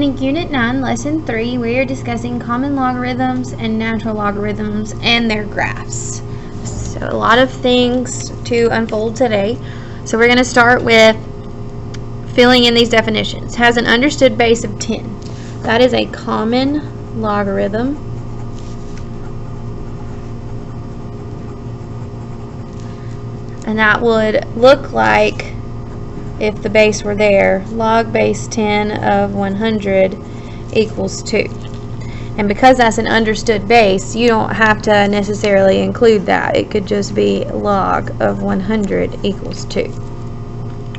in Unit 9, Lesson 3, we are discussing common logarithms and natural logarithms and their graphs. So a lot of things to unfold today. So we're going to start with filling in these definitions. Has an understood base of 10. That is a common logarithm. And that would look like, if the base were there, log base 10 of 100 equals 2. And because that's an understood base, you don't have to necessarily include that. It could just be log of 100 equals 2,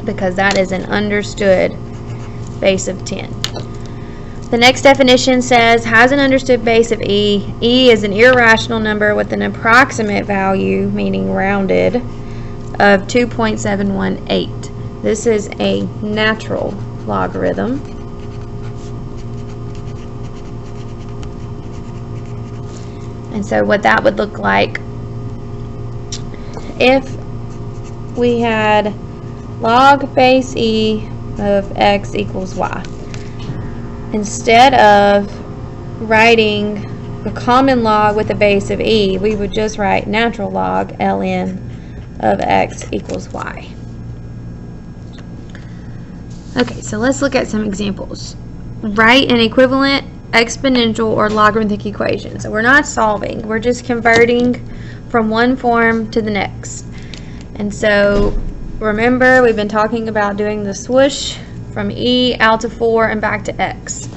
because that is an understood base of 10. The next definition says, has an understood base of e. E is an irrational number with an approximate value, meaning rounded, of 2.718. This is a natural logarithm. And so what that would look like, if we had log base e of x equals y, instead of writing a common log with a base of e, we would just write natural log ln of x equals y. Okay, so let's look at some examples. Write an equivalent exponential or logarithmic equation. So we're not solving, we're just converting from one form to the next. And so remember, we've been talking about doing the swoosh from e out to 4 and back to x.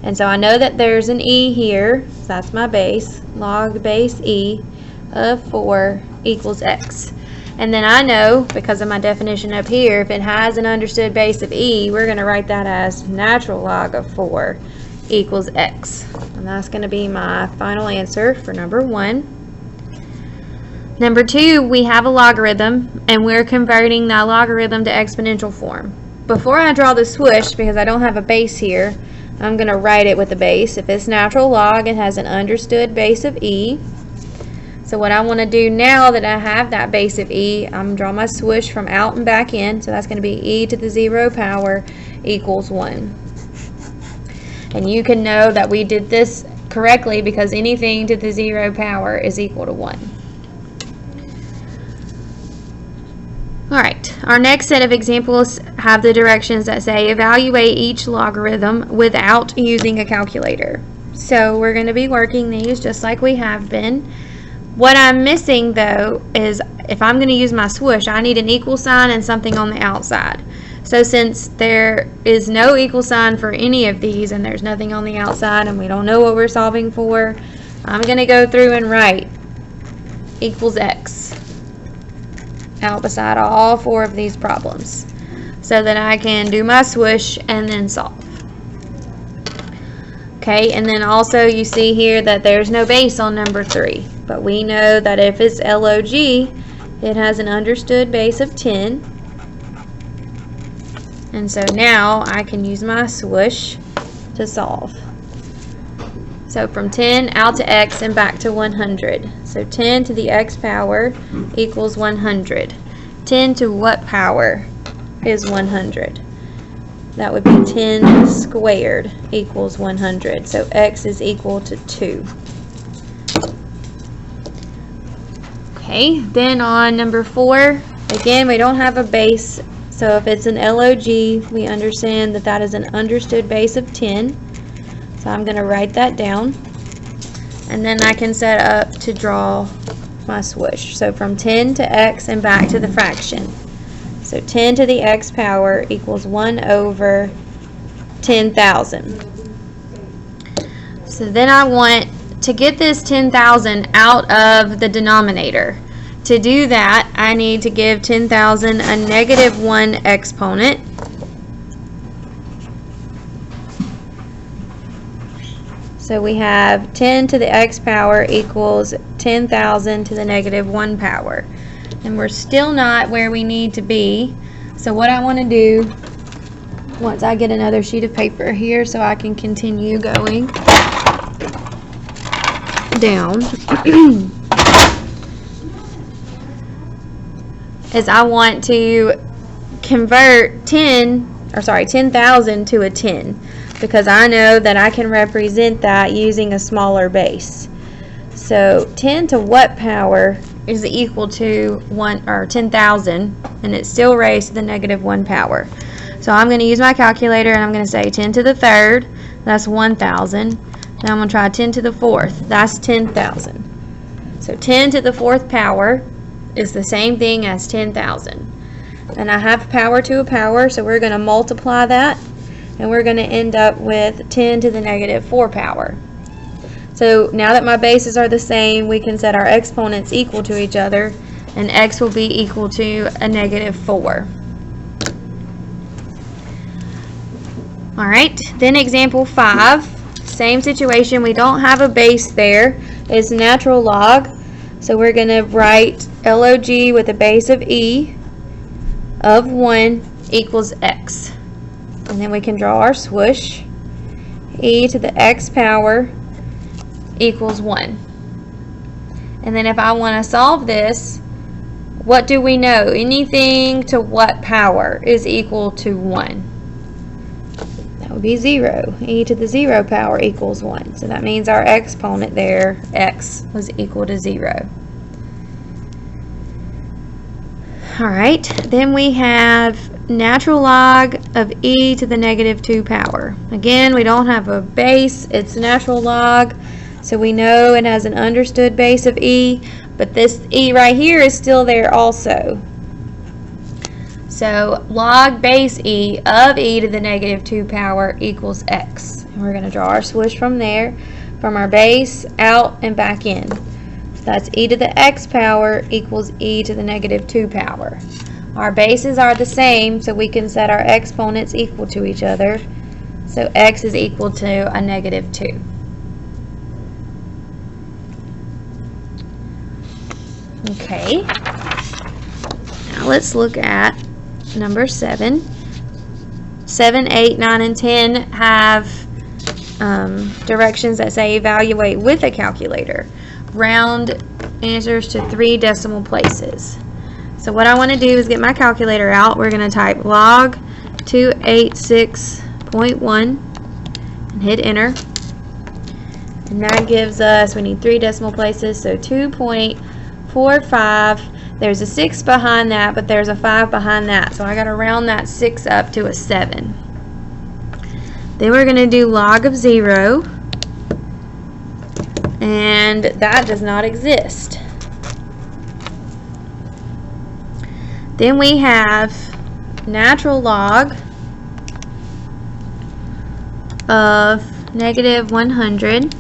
And so I know that there's an e here, so that's my base. Log base e of 4 equals x. And then I know, because of my definition up here, if it has an understood base of e, we're going to write that as natural log of 4 equals x. And that's going to be my final answer for number 1. Number 2, we have a logarithm, and we're converting that logarithm to exponential form. Before I draw the swoosh, because I don't have a base here, I'm going to write it with a base. If it's natural log, it has an understood base of e. So what I want to do now that I have that base of e, I'm going to draw my swoosh from out and back in. So that's going to be e to the 0 power equals 1. And you can know that we did this correctly because anything to the 0 power is equal to 1. Alright, our next set of examples have the directions that say evaluate each logarithm without using a calculator. So we're going to be working these just like we have been. What I'm missing, though, is if I'm going to use my swoosh, I need an equal sign and something on the outside. So since there is no equal sign for any of these and there's nothing on the outside and we don't know what we're solving for, I'm going to go through and write equals x out beside all 4 of these problems so that I can do my swoosh and then solve. Okay, and then also you see here that there's no base on number 3. But we know that if it's log, it has an understood base of 10. And so now I can use my swoosh to solve. So from 10 out to x and back to 100. So 10 to the x power equals 100. 10 to what power is 100? That would be 10 squared equals 100. So x is equal to 2. Okay, then on number 4, again, we don't have a base. So if it's an log, we understand that that is an understood base of 10. So I'm going to write that down. And then I can set up to draw my swoosh. So from 10 to x and back to the fraction. So 10 to the x power equals 1 over 10,000. So then I want to get this 10,000 out of the denominator. To do that, I need to give 10,000 a negative 1 exponent. So we have 10 to the x power equals 10,000 to the negative 1 power. And we're still not where we need to be. So what I want to do, once I get another sheet of paper here so I can continue going down, is I want to convert 10,000 to a 10. because I know that I can represent that using a smaller base. So 10 to what power is equal to 10,000, and it's still raised to the negative 1 power. So I'm going to use my calculator, and I'm going to say 10 to the third, that's 1,000. Now I'm going to try 10 to the fourth, that's 10,000. So 10 to the fourth power is the same thing as 10,000. And I have power to a power, so we're going to multiply that, and we're going to end up with 10 to the negative 4 power. So now that my bases are the same, we can set our exponents equal to each other, and x will be equal to a negative 4. Alright, then example 5, same situation, we don't have a base there, it's natural log, so we're going to write log with a base of e of 1 equals x. And then we can draw our swoosh, e to the x power equals 1. And then if I want to solve this, what do we know? Anything to what power is equal to 1? That would be 0. E to the 0 power equals 1. So that means our exponent there, x, was equal to 0. Alright, then we have natural log of e to the negative 2 power. Again, we don't have a base, it's natural log. So we know it has an understood base of e, but this e right here is still there also. So log base e of e to the negative 2 power equals x. And we're going to draw our swoosh from there, from our base out and back in. So that's e to the x power equals e to the negative 2 power. Our bases are the same, so we can set our exponents equal to each other. So x is equal to a negative 2. Okay, now let's look at number 7. 7, 8, 9, and 10 have directions that say evaluate with a calculator. Round answers to 3 decimal places. So what I want to do is get my calculator out. We're going to type log 286.1 and hit enter. And that gives us, we need 3 decimal places, so 2.45. There's a 6 behind that, but there's a 5 behind that. So I got to round that 6 up to a 7. Then we're going to do log of 0. And that does not exist. Then we have natural log of negative 100.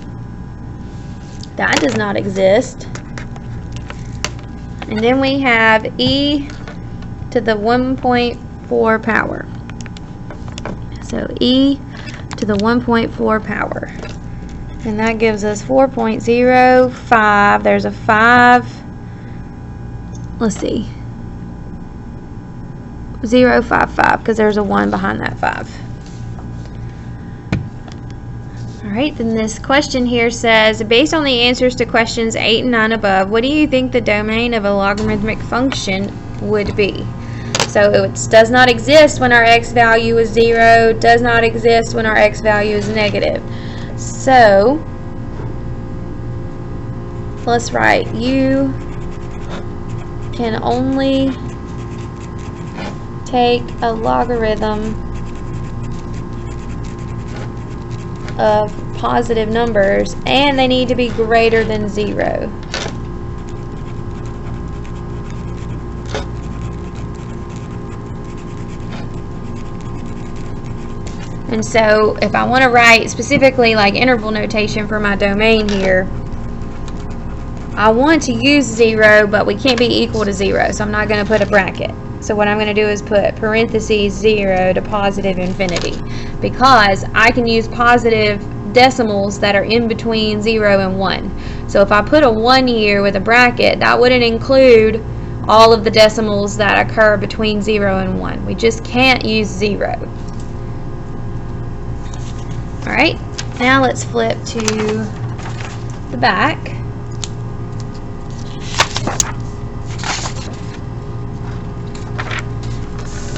That does not exist. And then we have e to the 1.4 power. So e to the 1.4 power. And that gives us 4.05. There's a 5. Let's see. 0.55 because there's a 1 behind that 5. Alright, then this question here says, based on the answers to questions 8 and 9 above, what do you think the domain of a logarithmic function would be? So it does not exist when our x value is 0, does not exist when our x value is negative. So let's write you can only take a logarithm of positive numbers, and they need to be greater than 0. And so if I want to write specifically like interval notation for my domain here, I want to use 0, but we can't be equal to 0, so I'm not going to put a bracket. So what I'm going to do is put parentheses 0 to positive infinity, because I can use positive decimals that are in between 0 and 1. So if I put a 1 here with a bracket, that wouldn't include all of the decimals that occur between 0 and 1. We just can't use 0. Alright, now let's flip to the back.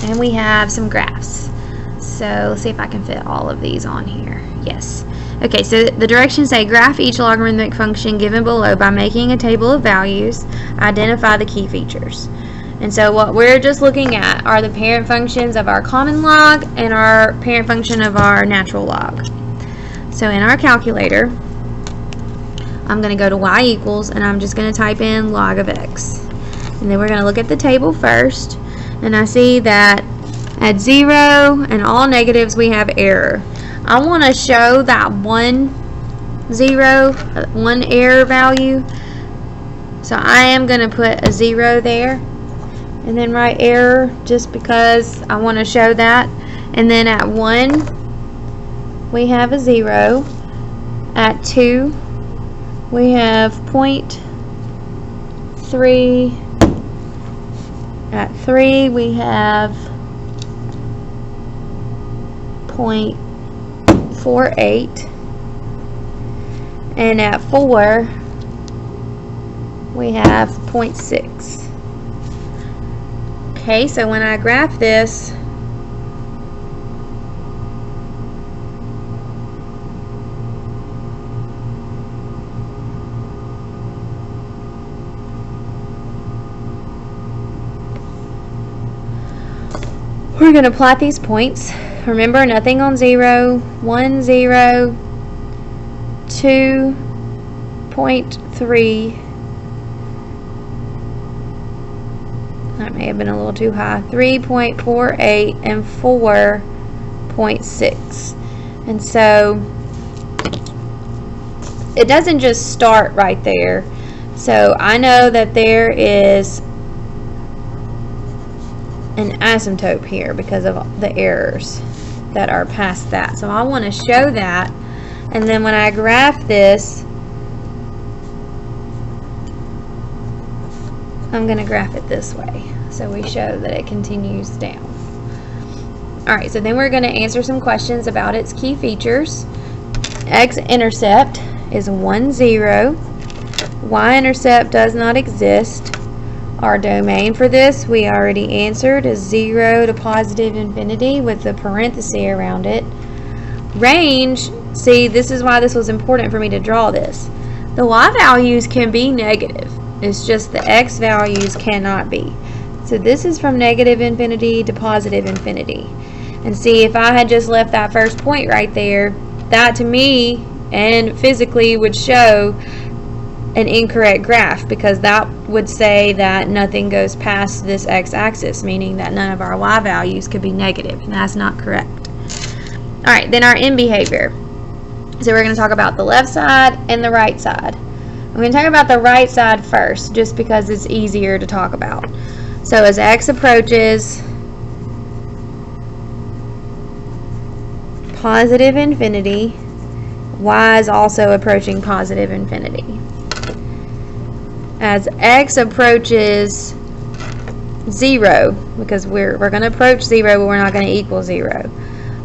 And we have some graphs. So let's see if I can fit all of these on here. Yes. Okay, so the directions say graph each logarithmic function given below by making a table of values, identify the key features. And so what we're just looking at are the parent functions of our common log and our parent function of our natural log. So in our calculator, I'm going to go to y equals, and I'm just going to type in log of x. And then we're going to look at the table first, and I see that at 0 and all negatives we have error. I want to show that one error value, so I am going to put a 0 there and then write error just because I want to show that. And then at 1 we have a 0, at 2 we have 0.3, at 3 we have 0.48, and at 4 we have 0.6. Okay, so when I graph this, we're going to plot these points. Remember, nothing on 0, 1, 0, 2, 0.3, that may have been a little too high, 3.48, and 4.6. And so it doesn't just start right there. So I know that there is an asymptote here because of the errors that are past that. So I want to show that, and then when I graph this, I'm going to graph it this way so we show that it continues down. Alright, so then we're going to answer some questions about its key features. X-intercept is 1, 0. Y-intercept does not exist. Our domain for this we already answered is 0 to positive infinity with the parenthesis around it. Range, see, this is why this was important for me to draw this. The y values can be negative. It's just the x values cannot be. So this is from negative infinity to positive infinity. And see, if I had just left that first point right there, that to me and physically would show an incorrect graph, because that would say that nothing goes past this x-axis, meaning that none of our y values could be negative, and that's not correct. Alright, then our end behavior. So we're going to talk about the left side and the right side. I'm going to talk about the right side first, just because it's easier to talk about. So as x approaches positive infinity, y is also approaching positive infinity. As x approaches 0, because we're going to approach 0, but we're not going to equal 0,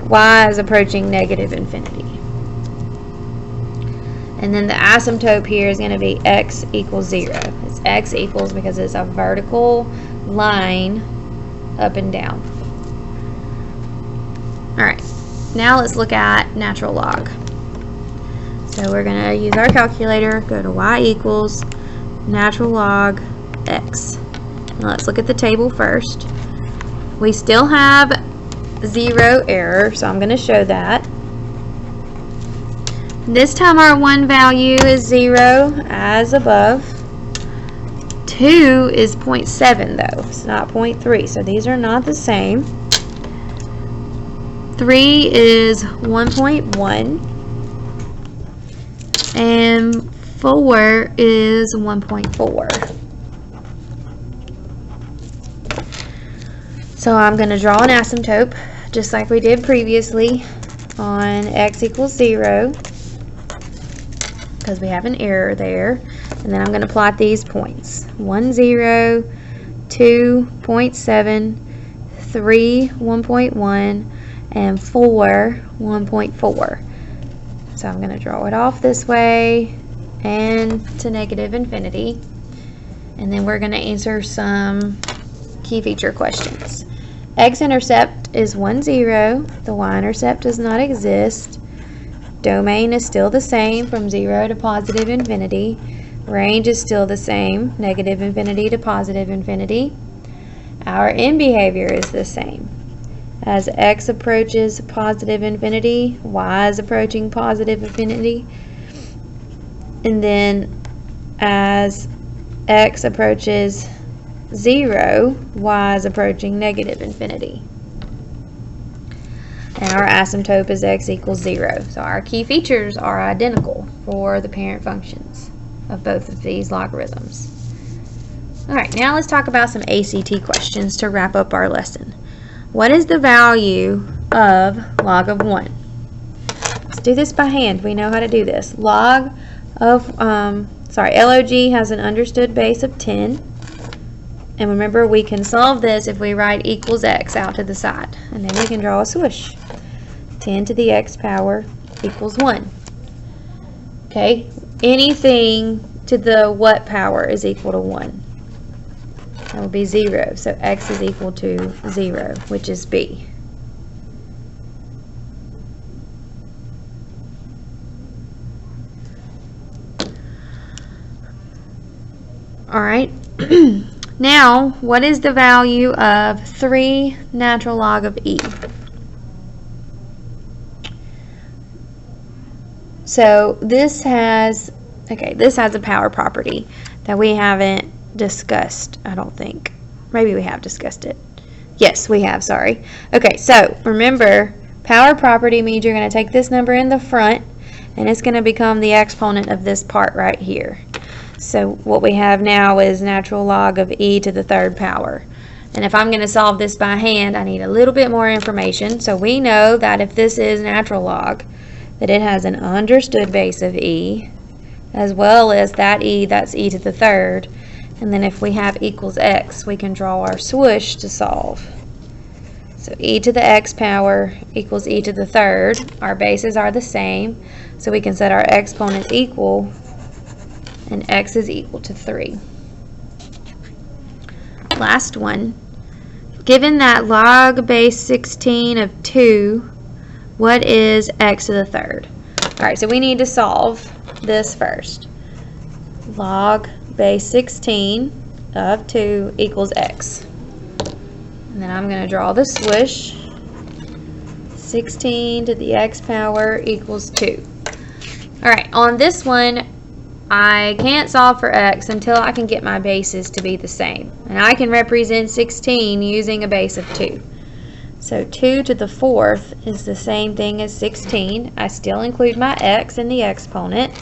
y is approaching negative infinity. And then the asymptote here is going to be x equals 0. It's x equals because it's a vertical line up and down. Alright, now let's look at natural log. So we're going to use our calculator, go to y equals natural log x. Now let's look at the table first. We still have 0 error, so I'm going to show that. This time our 1 value is 0 as above. 2 is 0.7 though, it's not 0.3, so these are not the same. 3 is 1.1, and 4 is 1.4. So I'm going to draw an asymptote, just like we did previously on x equals 0, because we have an error there. And then I'm going to plot these points. 1, 0, 2, 0.7, 3, 1.1, and 4, 1.4. So I'm going to draw it off this way and to negative infinity. And then we're going to answer some key feature questions. X-intercept is 1, 0. The y-intercept does not exist. Domain is still the same from 0 to positive infinity. Range is still the same, negative infinity to positive infinity. Our end behavior is the same. As x approaches positive infinity, y is approaching positive infinity. And then as x approaches 0, y is approaching negative infinity. And our asymptote is x equals 0. So our key features are identical for the parent functions of both of these logarithms. All right, now let's talk about some ACT questions to wrap up our lesson. What is the value of log of 1? Let's do this by hand. We know how to do this. Log of, log has an understood base of 10. And remember, we can solve this if we write equals x out to the side. And then we can draw a swoosh. 10 to the x power equals 1. Okay, anything to the what power is equal to 1? That will be 0. So x is equal to 0, which is b. All right. Now, what is the value of 3 natural log of e? So this has a power property that we haven't discussed, I don't think. Maybe we have discussed it. Yes, we have, sorry. Okay, so remember, power property means you're going to take this number in the front, and it's going to become the exponent of this part right here. So what we have now is natural log of e to the 3rd power. And if I'm going to solve this by hand, I need a little bit more information. So we know that if this is natural log, that it has an understood base of e, as well as that e, that's e to the 3rd. And then if we have equals x, we can draw our swoosh to solve. So e to the x power equals e to the 3rd. Our bases are the same, so we can set our exponents equal, and x is equal to 3. Last one. Given that log base 16 of 2, what is x to the 3rd? All right, so we need to solve this first. Log base 16 of 2 equals x. And then I'm going to draw the swoosh. 16 to the x power equals 2. All right, on this one, I can't solve for x until I can get my bases to be the same. And I can represent 16 using a base of 2. So 2 to the 4th is the same thing as 16. I still include my x in the exponent.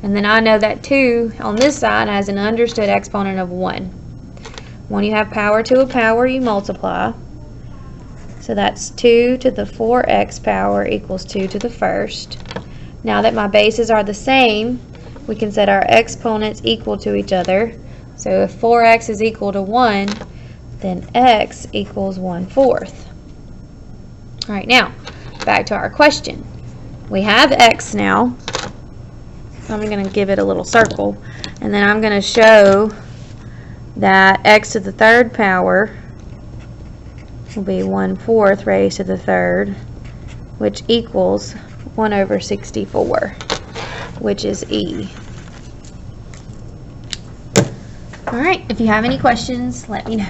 And then I know that 2 on this side has an understood exponent of 1. When you have power to a power, you multiply. So that's 2 to the 4x power equals 2 to the 1st. Now that my bases are the same, we can set our exponents equal to each other. So if 4x is equal to 1, then x equals 1/4. All right, now back to our question. We have x now. I'm going to give it a little circle, and then I'm going to show that x to the 3rd power will be 1/4 raised to the 3rd, which equals 1 over 64, which is e. All right, if you have any questions, let me know.